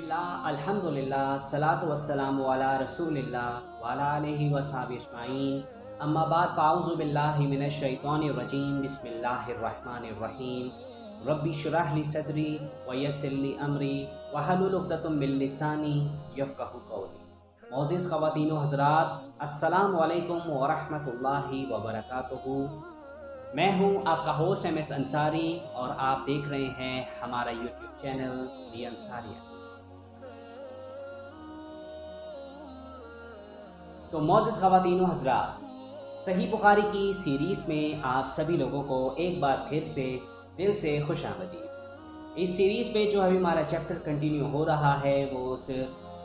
बिस्मिल्लाह अल्हम्दुलिल्लाह सलातु वस्सलामु अला रसूलिल्लाह व अला आलिहि व सहाबिहि अजमाइन अम्मा बाद फ़अऊज़ु बिल्लाहि मिनश शैतानिर रजीम बिस्मिल्लाहिर रहमानिर रहीम रब्बि श्रह ली सदरी व यस्सिर ली अमरी वहलुल उक़दतम मिन लिसानी यफ़क़हू क़ौली। मोअज़्ज़िज़ ख़वातीन व हज़रात, अस्सलामु अलैकुम व रहमतुल्लाहि व बरकातुहू। मैं हूं आपका होस्ट एम एस अंसारी और आप देख रहे हैं हमारा यूट्यूब चैनल दी अंसारिया। तो मोअज़्ज़िज़ ख़वातीन व हज़रात, सही बुखारी की सीरीज़ में आप सभी लोगों को एक बार फिर से दिल से खुशामदीद। इस सीरीज़ पे जो अभी हमारा चैप्टर कंटिन्यू हो रहा है वो उस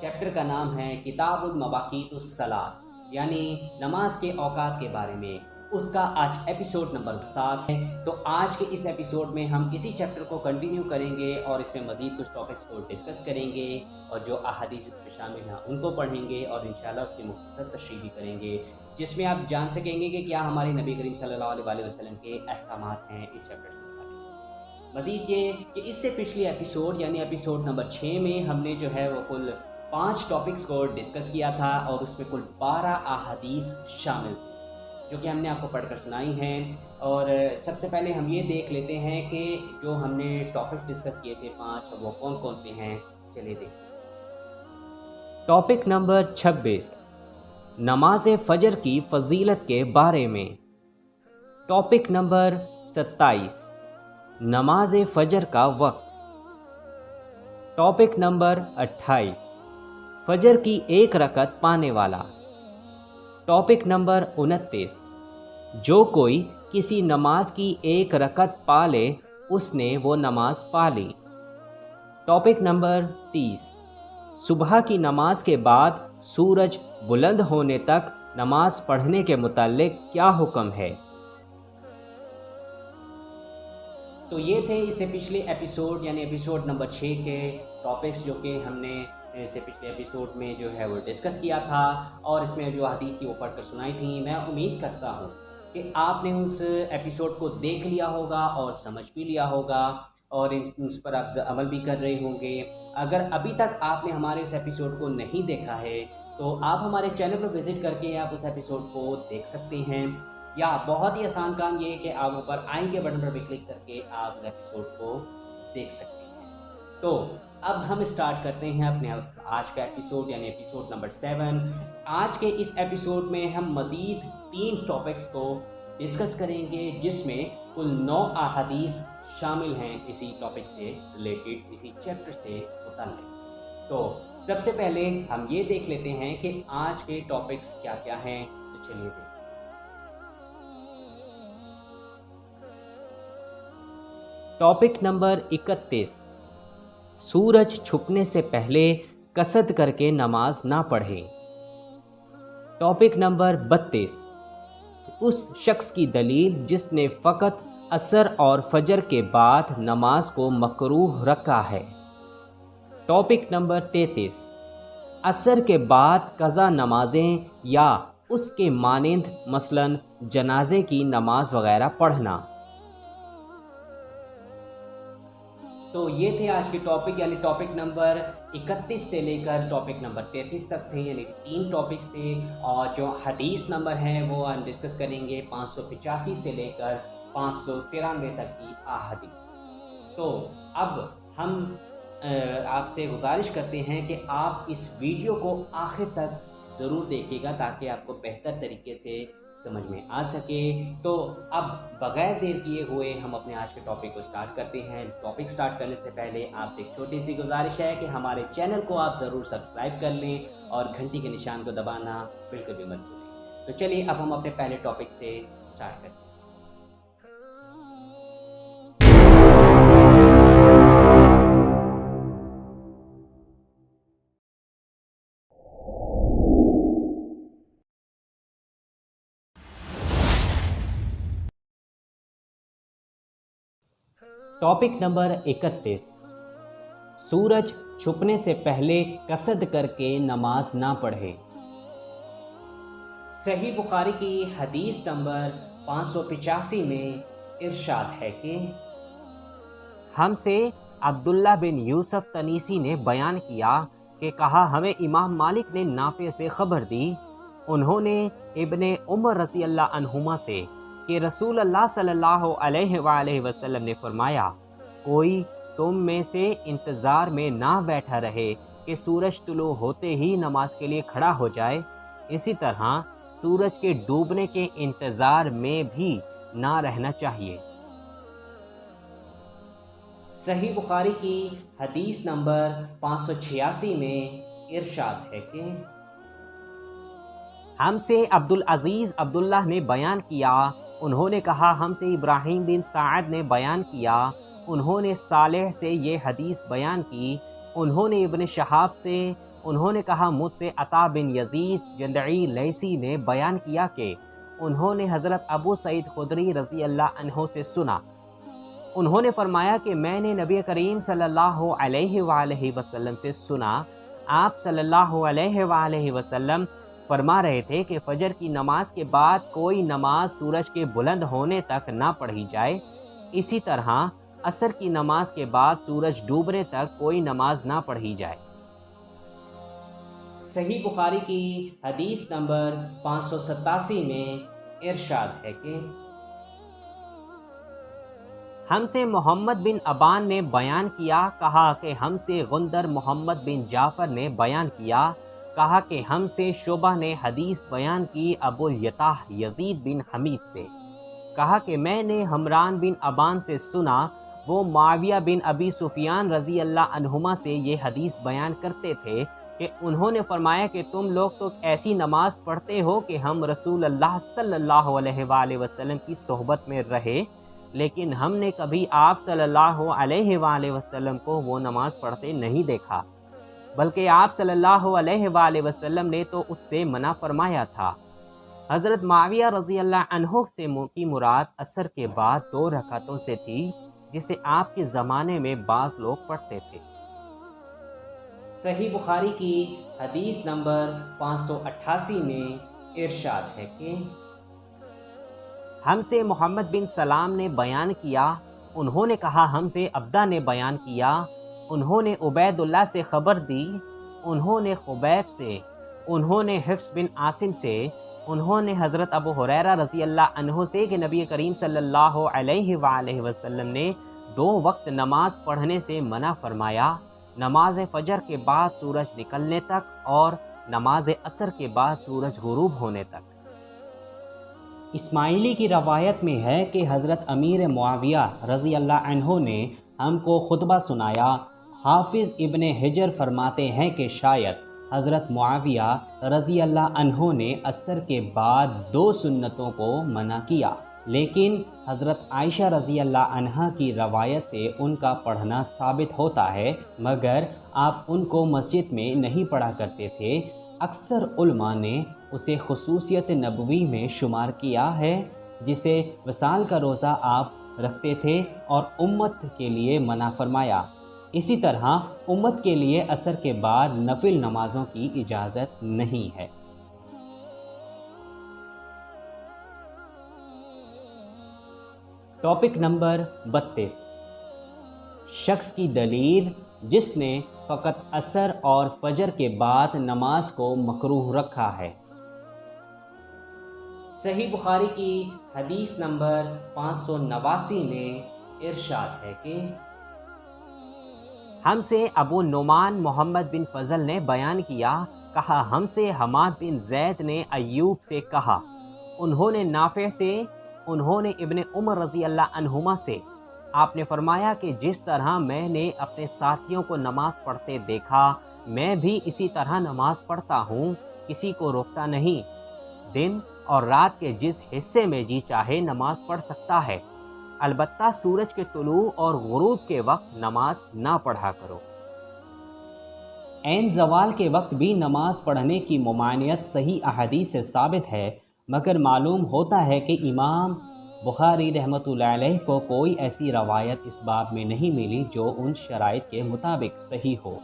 चैप्टर का नाम है किताबुल मवाक़ीतुस सलात, यानी नमाज के औकात के बारे में। उसका आज एपिसोड नंबर 7 है। तो आज के इस एपिसोड में हम इसी चैप्टर को कंटिन्यू करेंगे और इसमें मज़ीद कुछ टॉपिक्स को डिस्कस करेंगे और जो अहादीस इसमें शामिल हैं उनको पढ़ेंगे और इंशाल्लाह उसकी मुख्तसर तशरीह भी करेंगे, जिसमें आप जान सकेंगे कि क्या हमारे नबी करीम सल्लल्लाहु अलैहि वसल्लम के अहकामात हैं इस चैप्टर से मुताबिक। मज़ीद ये कि इससे पिछली एपिसोड यानी एपिसोड नंबर 6 में हमने जो है वो कुल 5 टॉपिक्स को डिस्कस किया था और उसमें कुल 12 अहादीस शामिल थी जो कि हमने आपको पढ़कर सुनाई हैं। और सबसे पहले हम ये देख लेते हैं कि जो हमने टॉपिक डिस्कस किए थे 5 वो कौन कौन से हैं। चलिए देखते हैं। टॉपिक नंबर 26, नमाज फ़जर की फ़जीलत के बारे में। टॉपिक नंबर 27, नमाज फ़जर का वक्त। टॉपिक नंबर 28, फ़जर की एक रकत पाने वाला। टॉपिक नंबर 29, जो कोई किसी नमाज की एक रकत पा ले उसने वो नमाज पा ली। टॉपिक नंबर 30, सुबह की नमाज के बाद सूरज बुलंद होने तक नमाज पढ़ने के मुताल्लिक क्या हुक्म है। तो ये थे इससे पिछले एपिसोड यानी एपिसोड नंबर 6 के टॉपिक्स जो कि हमने इससे पिछले एपिसोड में जो है वो डिस्कस किया था और इसमें जो हदीस थी वो पढ़कर सुनाई थी। मैं उम्मीद करता हूँ कि आपने उस एपिसोड को देख लिया होगा और समझ भी लिया होगा और उस पर आप अमल भी कर रहे होंगे। अगर अभी तक आपने हमारे इस एपिसोड को नहीं देखा है तो आप हमारे चैनल पर विज़िट करके आप उस एपिसोड को देख सकते हैं, या बहुत ही आसान काम ये है कि आप ऊपर आई के बटन पर भी क्लिक करके आप उस एपिसोड को देख सकते हैं। तो अब हम स्टार्ट करते हैं अपने आज का एपिसोड यानी एपिसोड नंबर 7। आज के इस एपिसोड में हम मज़ीद 3 टॉपिक्स को डिस्कस करेंगे जिसमें कुल 9 अहादीस शामिल हैं इसी टॉपिक से रिलेटेड, इसी चैप्टर से मुताल्लिक़। तो सबसे पहले हम ये देख लेते हैं कि आज के टॉपिक्स क्या क्या हैं। तो चलिए देखते हैं। टॉपिक नंबर 31, सूरज छुपने से पहले कसद करके नमाज ना पढ़े। टॉपिक नंबर 32, उस शख्स की दलील जिसने फ़कत असर और फजर के बाद नमाज को मकरूह रखा है। टॉपिक नंबर 33, असर के बाद कज़ा नमाजें या उसके मानिंद मसलन जनाजे की नमाज वगैरह पढ़ना। तो ये थे आज के टॉपिक यानी टॉपिक नंबर 31 से लेकर टॉपिक नंबर 33 तक थे, यानी 3 टॉपिक्स थे। और जो हदीस नंबर हैं वो हम डिस्कस करेंगे 585 से लेकर 593 तक की अहादीस। तो अब हम आपसे गुजारिश करते हैं कि आप इस वीडियो को आखिर तक ज़रूर देखिएगा ताकि आपको बेहतर तरीके से समझ में आ सके। तो अब बगैर देर किए हुए हम अपने आज के टॉपिक को स्टार्ट करते हैं। टॉपिक स्टार्ट करने से पहले आपसे एक छोटी सी गुजारिश है कि हमारे चैनल को आप ज़रूर सब्सक्राइब कर लें और घंटी के निशान को दबाना बिल्कुल भी मत भूलें। तो चलिए अब हम अपने पहले टॉपिक से स्टार्ट करते हैं। टॉपिक नंबर 31, सूरज छुपने से पहले कसद करके नमाज ना पढ़े। सही बुखारी की हदीस नंबर 585 में इरशाद है कि हमसे عبداللہ بن یوسف تنیسی نے بیان کیا کہ کہا ہمیں امام مالک نے نافع سے خبر دی، انہوں نے ابن عمر رضی اللہ عنہما سے کہ رسول اللہ صلی اللہ علیہ وآلہ وسلم نے فرمایا، کوئی تم میں سے انتظار میں نہ بیٹھا رہے کہ سورج طلوع ہوتے ہی نماز کے لیے کھڑا ہو جائے، اسی طرح سورج کے ڈوبنے کے انتظار میں بھی نہ رہنا چاہیے۔ صحیح بخاری کی حدیث نمبر 586 میں ارشاد ہے کہ ہم سے عبدالعزیز عبداللہ نے بیان کیا، انہوں نے کہا ہم سے ابراہیم بن سعد نے بیان کیا، انہوں نے صالح سے یہ حدیث بیان کی، انہوں نے ابن شہاب سے، انہوں نے کہا مجھ سے عطا بن یزید جندعی لیثی نے بیان کیا کہ انہوں نے حضرت ابو سعید خدری رضی اللہ عنہ سے سنا، انہوں نے فرمایا کہ میں نے نبی کریم صلی اللہ علیہ وآلہ وسلم سے سنا، آپ صلی اللہ علیہ وآلہ وسلم فرما رہے تھے کہ فجر کی نماز کے بعد کوئی نماز سورج کے بلند ہونے تک نہ پڑھی جائے، اسی طرح عصر کی نماز کے بعد سورج ڈوبنے تک کوئی نماز نہ پڑھی جائے۔ صحیح بخاری کی حدیث نمبر 587 میں ارشاد ہے کہ ہم سے محمد بن ابان نے بیان کیا، کہا کہ ہم سے غندر محمد بن جعفر نے بیان کیا، کہا کہ ہم سے شعبہ نے حدیث بیان کی ابو الیتاح یزید بن حمید سے، کہا کہ میں نے حمران بن ابان سے سنا، وہ معاویہ بن ابی سفیان رضی اللہ عنہما سے یہ حدیث بیان کرتے تھے کہ انہوں نے فرمایا کہ تم لوگ تو ایسی نماز پڑھتے ہو کہ ہم رسول اللہ صلی اللہ علیہ وآلہ وسلم کی صحبت میں رہے، لیکن ہم نے کبھی آپ صلی اللہ علیہ وآلہ وسلم کو وہ نماز پڑھتے نہیں دیکھا، بلکہ آپ صلی اللہ علیہ وآلہ وسلم نے تو اس سے منع فرمایا تھا۔ حضرت معاویہ رضی اللہ عنہ سے کی مراد عصر کے بعد 2 رکعتوں سے تھی، جسے آپ کے زمانے میں بعض لوگ پڑھتے تھے۔ صحیح بخاری کی حدیث نمبر 588 میں ارشاد ہے کہ ہم سے محمد بن سلام نے بیان کیا، انہوں نے کہا ہم سے عبدہ نے بیان کیا، انہوں نے عبید اللہ سے خبر دی، انہوں نے خبیب سے، انہوں نے حفص بن عاصم سے، انہوں نے حضرت ابو ہریرہ رضی اللہ عنہ سے کہ نبی کریم صلی اللہ علیہ وآلہ وسلم نے 2 وقت نماز پڑھنے سے منع فرمایا، نماز فجر کے بعد سورج نکلنے تک اور نماز عصر کے بعد سورج غروب ہونے تک۔ اسماعیلی کی روایت میں ہے کہ حضرت امیر معاویہ رضی اللہ عنہ نے ہم کو خطبہ سنایا۔ حافظ ابن حجر فرماتے ہیں کہ شاید حضرت معاویہ رضی اللہ عنہ نے عصر کے بعد 2 سنتوں کو منع کیا، لیکن حضرت عائشہ رضی اللہ عنہ کی روایت سے ان کا پڑھنا ثابت ہوتا ہے، مگر آپ ان کو مسجد میں نہیں پڑھا کرتے تھے۔ اکثر علماء نے اسے خصوصیت نبوی میں شمار کیا ہے، جسے وصال کا روزہ آپ رکھتے تھے اور امت کے لیے منع فرمایا۔ اسی طرح امت کے لیے عصر کے بعد نفل نمازوں کی اجازت نہیں ہے۔ ٹاپک نمبر 32، شخص کی دلیل جس نے فقط عصر اور فجر کے بعد نماز کو مکروہ رکھا ہے۔ صحیح بخاری کی حدیث نمبر 589 میں ارشاد ہے کہ ہم سے ابو نعمان محمد بن فضل نے بیان کیا، کہا ہم سے حماد بن زید نے ایوب سے کہا، انہوں نے نافع سے، انہوں نے ابن عمر رضی اللہ عنہما سے، آپ نے فرمایا کہ جس طرح میں نے اپنے ساتھیوں کو نماز پڑھتے دیکھا، میں بھی اسی طرح نماز پڑھتا ہوں، کسی کو روکتا نہیں، دن اور رات کے جس حصے میں جی چاہے نماز پڑھ سکتا ہے، البتہ سورج کے طلوع اور غروب کے وقت نماز نہ پڑھا کرو۔ عین زوال کے وقت بھی نماز پڑھنے کی ممانعت صحیح احادیث سے ثابت ہے، مگر معلوم ہوتا ہے کہ امام بخاری رحمۃ اللہ علیہ کو کوئی ایسی روایت اس باب میں نہیں ملی جو ان شرائط کے مطابق صحیح ہو۔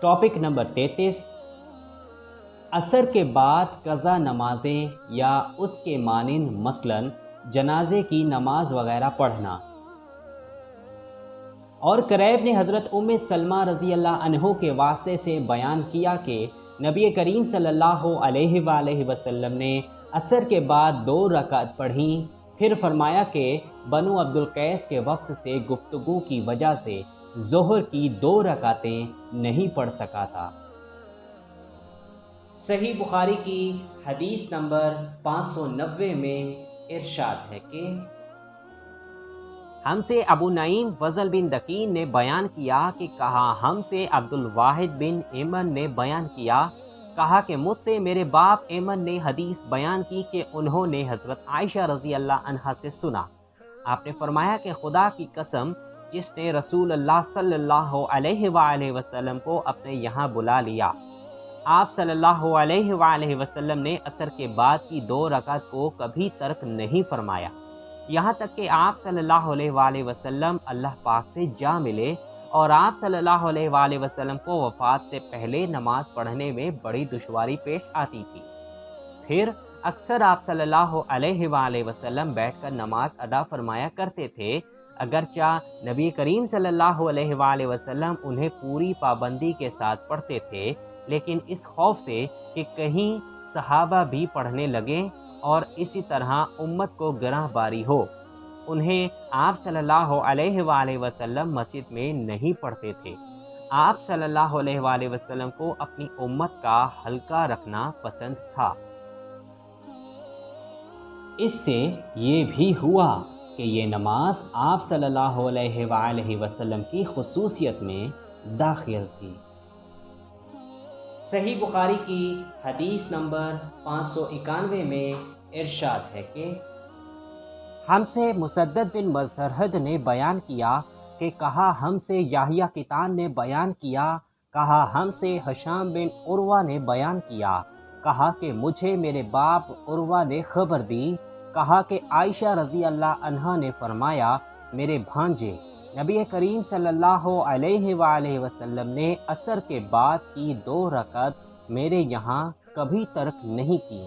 ٹاپک نمبر 33، عصر کے بعد قضا نمازیں یا اس کے مانند مثلاً जनाजे की नमाज वगैरह पढ़ना। और करैब ने हज़रत उम्मे सलमा रज़ी अल्लाह अन्हो के वास्ते से बयान किया कि नबी करीम सल्लल्लाहु अलैहि वसल्लम ने असर के बाद 2 रकात पढ़ी, फिर फरमाया कि बनु अब्दुल कैस के वक्त से गुफ्तगू की वजह से ज़ोहर की 2 रकातें नहीं पढ़ सका था। सही बुखारी की हदीस नंबर 590 में इरशाद है कि हमसे अबू नईम फज़ल बिन दकीन ने बयान किया कि कहा हमसे अब्दुल वाहिद बिन एमन ने बयान किया, कहा कि मुझसे मेरे बाप एमन ने हदीस बयान की कि उन्होंने हज़रत आयशा रज़ी अल्लाह अन्हा से सुना। आपने फरमाया कि खुदा की कसम, जिसने रसूल अल्लाह सल्लल्लाहु अलैहि वसल्लम को अपने यहाँ बुला लिया, आप सल्लल्लाहु अलैहि वसल्लम ने असर के बाद की 2 रकात को कभी तर्क नहीं फरमाया, यहाँ तक कि आप सल्लल्लाहु अलैहि वसल्लम अल्लाह पाक से जा मिले और आप सल्लल्लाहु अलैहि वसल्लम को वफ़ात से पहले नमाज पढ़ने में बड़ी दुश्वारी पेश आती थी। फिर अक्सर आप सल्लल्लाहु अलैहि वसल्लम बैठकर नमाज अदा फरमाया करते थे, अगरचा नबी करीम सल्लल्लाहु अलैहि वसल्लम उन्हें पूरी पाबंदी के साथ पढ़ते थे, लेकिन इस खौफ से कि कहीं सहाबा भी पढ़ने लगें और इसी तरह उम्मत को गिरहबारी हो, उन्हें आप सल्लल्लाहु अलैहि वसल्लम मस्जिद में नहीं पढ़ते थे। आप सल्लल्लाहु अलैहि वसल्लम को अपनी उम्मत का हल्का रखना पसंद था। इससे ये भी हुआ कि ये नमाज आप सल्लल्लाहु अलैहि वसल्लम की खुसूसियत में दाखिल थी। सही बुखारी की हदीस नंबर 591 में इरशाद है कि हमसे मुसद्दद बिन मसरहद ने बयान किया कि कहा हमसे याहिया कितान ने बयान किया, कहा हमसे हशाम बिन उर्वा ने बयान किया, कहा कि मुझे मेरे बाप उर्वा ने खबर दी, कहा कि आयशा रज़ी अल्लाह अन्हा ने फरमाया, मेरे भांजे नबी करीम सल्लल्लाहु अलैहि वसल्लम ने असर के बाद की 2 रकात मेरे यहाँ कभी तर्क नहीं की।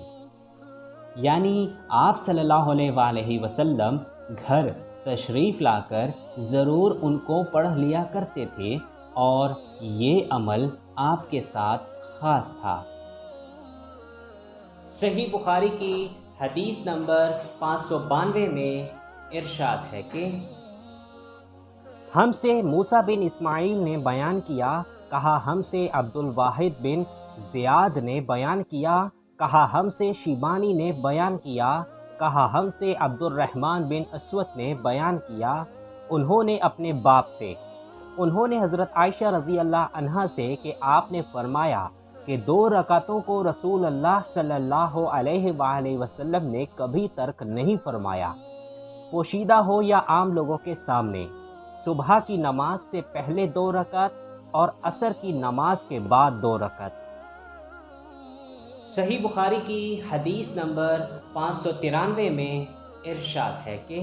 यानी आप सल्लल्लाहु अलैहि वसल्लम घर तशरीफ़ लाकर ज़रूर उनको पढ़ लिया करते थे और ये अमल आपके साथ ख़ास था। सही बुखारी की हदीस नंबर 592 में इरशाद है कि हमसे मूसा बिन इस्माइल ने बयान किया, कहा हमसे अब्दुल वाहिद बिन ज़ियाद ने बयान किया, कहा हमसे शिबानी ने बयान किया, कहा हमसे अब्दुर्रहमान बिन अस्वद ने बयान किया, उन्होंने अपने बाप से, उन्होंने हज़रत आयशा रज़ी अल्लाह अन्हा से कि आपने फरमाया कि 2 रकातों को रसूल अल्लाह सल्लल्लाहु अलैहि वसल्लम ने कभी तर्क नहीं फरमाया, पोशीदा हो या आम लोगों के सामने, सुबह की नमाज से पहले 2 रकात और असर की नमाज के बाद 2 रकात। सही बुखारी की हदीस नंबर 593 में इरशाद है कि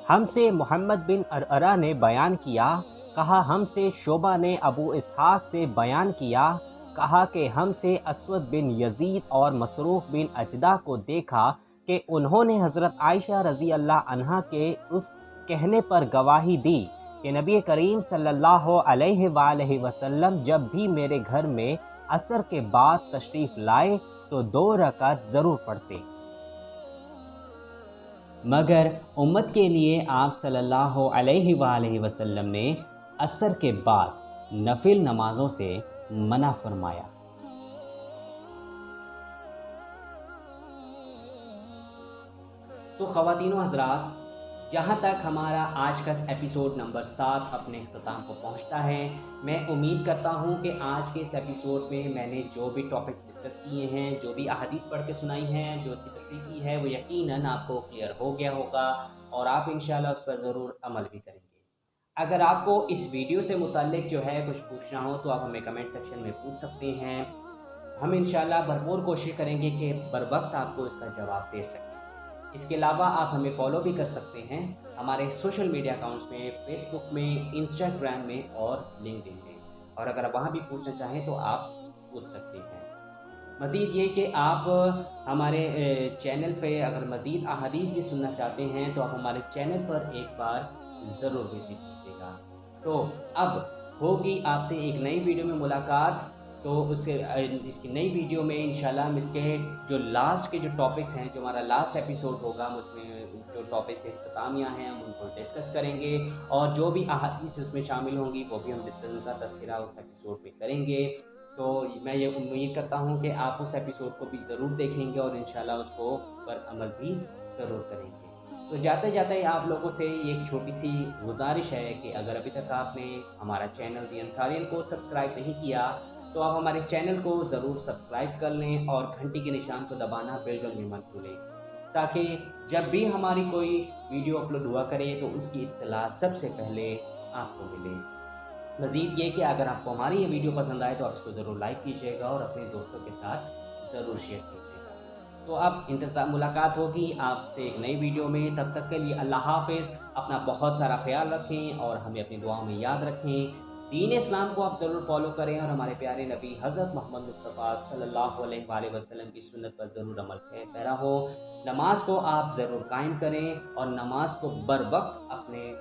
हमसे मोहम्मद बिन अरअरा ने बयान किया, कहा हमसे शोबा ने अबू इसहाक से बयान किया, कहा कि हमसे अस्वद बिन यजीद और मसरूफ बिन अजदा को देखा कि उन्होंने हज़रत आयशा रज़ी अल्लाह अन्हा के उस कहने पर गवाही दी कि नबी करीम सल्लल्लाहु अलैहि वसल्लम जब भी मेरे घर में असर के बाद तशरीफ़ लाए तो 2 रकात ज़रूर पढ़ते। मगर उम्मत के लिए आप सल्लल्लाहु अलैहि वसल्लम ने असर के बाद नफिल नमाजों से मना फरमाया। तो ख़वातीनो हज़रात, यहाँ तक हमारा आज का एपिसोड नंबर 7 अपने इख्तिताम को पहुँचता है। मैं उम्मीद करता हूँ कि आज के इस एपिसोड में मैंने जो भी टॉपिक्स डिस्कस किए हैं, जो भी अहादीस पढ़ के सुनाई हैं, जो उसकी तशरीह की है, वो यकीनन आपको क्लियर हो गया होगा और आप इंशाल्लाह उस पर ज़रूर अमल भी करेंगे। अगर आपको इस वीडियो से मुताल्लिक जो है कुछ पूछना हो तो आप हमें कमेंट सेक्शन में पूछ सकते हैं। हम इंशाल्लाह भरपूर कोशिश करेंगे कि बर वक्त आपको इसका जवाब दे सकें। इसके अलावा आप हमें फॉलो भी कर सकते हैं हमारे सोशल मीडिया अकाउंट्स में, फेसबुक में, इंस्टाग्राम में और लिंक्डइन में, और अगर आप वहाँ भी पूछना चाहें तो आप पूछ सकते हैं। مزید یہ کہ آپ ہمارے چینل پہ اگر مزید احادیث بھی سننا چاہتے ہیں تو آپ ہمارے چینل پر ایک بار ضرور وزٹ کیجیے گا۔ تو اب ہوگی آپ سے ایک نئی ویڈیو میں ملاقات، تو اس کی نئی ویڈیو میں انشاءاللہ ہم اس کے جو لاسٹ کے جو ٹاپکس ہیں، جو ہمارا لاسٹ ایپیسوڈ ہوگا، ہم اس میں جو ٹاپک اختتامیہ ہیں ہم ان کو ڈسکس کریں گے، اور جو بھی احادیث اس میں شامل ہوں گی وہ بھی ہم ان کا تذکرہ اس ایپیسوڈ میں کریں گے۔ تو میں یہ امید کرتا ہوں کہ آپ اس ایپیسوڈ کو بھی ضرور دیکھیں گے اور انشاءاللہ اس کو پر عمل بھی ضرور کریں گے۔ تو جاتے جاتے آپ لوگوں سے ایک چھوٹی سی گزارش ہے کہ اگر ابھی تک آپ نے ہمارا چینل دی انصاریل کو سبسکرائب نہیں کیا تو آپ ہمارے چینل کو ضرور سبسکرائب کر لیں اور گھنٹی کے نشان کو دبانا بالکل بھی مت بھولیں، تاکہ جب بھی ہماری کوئی ویڈیو اپلوڈ ہوا کرے تو اس کی اطلاع سب سے پہلے آپ کو ملے۔ مزید یہ کہ اگر آپ کو ہماری یہ ویڈیو پسند آئے تو آپ اس کو ضرور لائک کیجیے گا اور اپنے دوستوں کے ساتھ ضرور شیئر کیجیے گا۔ تو اب انتظار ملاقات ہوگی آپ سے ایک نئی ویڈیو میں، تب تک کے لیے اللہ حافظ، اپنا بہت سارا خیال رکھیں اور ہمیں اپنی دعاؤں میں یاد رکھیں۔ دین اسلام کو آپ ضرور فالو کریں اور ہمارے پیارے نبی حضرت محمد مصطفیٰ صلی اللہ علیہ وآلہ وسلم کی سنت پر ضرور عمل پیرا ہو۔ نماز کو آپ ضرور قائم کریں اور نماز کو بر وقت اپنے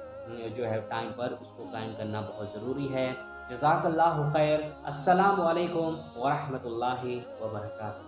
جو ہے ٹائم پر اس کو قائم کرنا بہت ضروری ہے۔ جزاک اللہ خیر۔ السلام علیکم ورحمۃ اللہ وبرکاتہ۔